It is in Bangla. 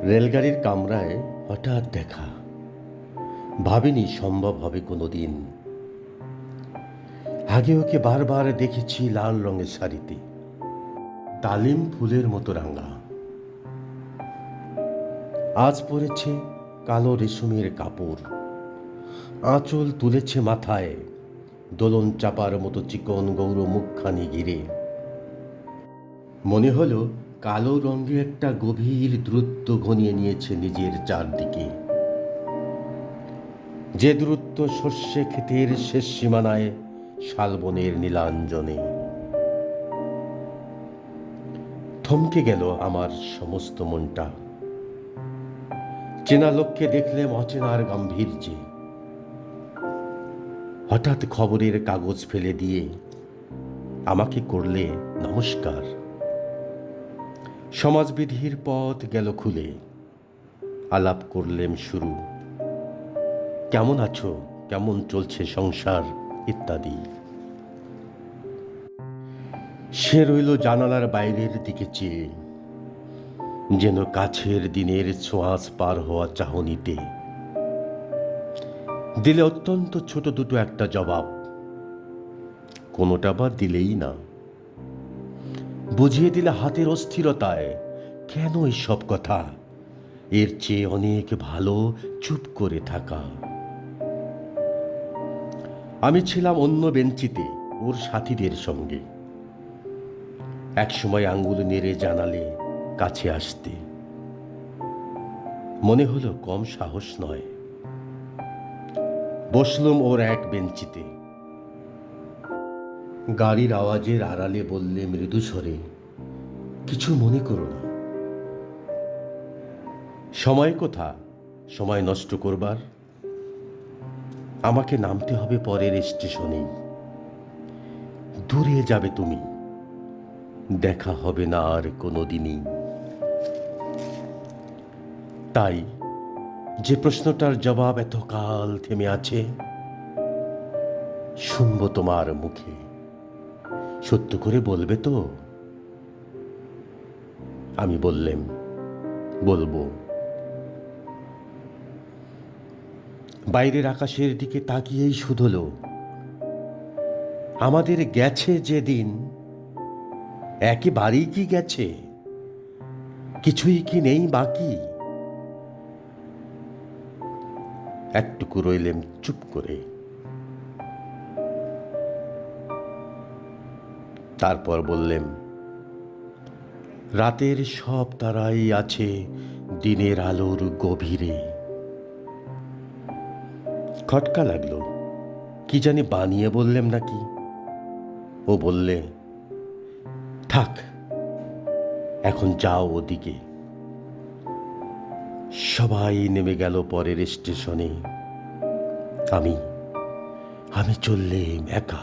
রেলগাড়ির কামরায় হঠাৎ দেখা, ভাবিনি সম্ভব হবে কোনোদিন। আগে ওকে বারবার দেখেছি লাল রঙের শাড়িতে, ডালিম ফুলের মতো রাঙা। আজ পরেছে কালো রেশমের কাপড়, আঁচল তুলেছে মাথায়, দোলন চাপার মতো চিকন গৌর মুখখানি ঘিরে। মনে হলো কালো রঙে একটা গভীর দূরত্ব ঘনিয়ে নিয়েছে নিজের চারদিকে, যে দূরত্ব শস্যে ক্ষেতের শেষ সীমানায় শালবনের নীলাঞ্জনে। থমকে গেল আমার সমস্ত মনটা। চেনা লোককে দেখলে অচেনার গাম্ভীর্যে। হঠাৎ খবরের কাগজ ফেলে দিয়ে আমাকে করলে নমস্কার। সমাজবিধির পথ গেল খুলে, আলাপ করলেম শুরু। কেমন আছো, কেমন চলছে সংসার ইত্যাদি। সে রইল জানালার বাইরের দিকে চেয়ে, যেন কাছের দিনের ছোঁয়াচ পার হওয়া চাহনিতে। দিলে অত্যন্ত ছোট দুটো একটা জবাব, কোনোটা বা দিলেই না। বুঝিয়ে দিলে হাতের অস্থিরতায়, কেন এইসব কথা, এর চেয়ে অনেক ভালো চুপ করে থাকা। আমি ছিলাম অন্য বেঞ্চিতে ওর সাথীদের সঙ্গে। একসময় আঙ্গুল নেড়ে জানালে কাছে আসতে। মনে হলো কম সাহস নয়। বসলুম ওর এক বেঞ্চিতে। গাড়ির আওয়াজের আড়ালে বললে মৃদু স্বরে, কিছু মনে করো না। সময় কোথা সময় নষ্ট করবার? আমাকে নামতে হবে পরের স্টেশনেই। দূরে যাবে তুমি, দেখা হবে না আর কোনোদিনই। তাই যে প্রশ্নটার জবাব এতকাল থেমে আছে, শুনবো তোমার মুখে। সত্য করে বলবে তো? আমি বললেম, বলবো। বাইরের আকাশের দিকে তাকিয়েই শুধলো, আমাদের গেছে যেদিন, একেবারেই কি গেছে? কিছুই কি নেই বাকি? একটুকু রইলেম চুপ করে। তারপর বললেম, রাতের সব তারাই আছে দিনের আলোর গভীরে। খটকা লাগলো, কি জানি বানিয়ে বললেম নাকি। ও বললে, থাক, এখন যাও ওদিকে। সবাই নেমে গেল পরের স্টেশনে। আমি চললেম একা।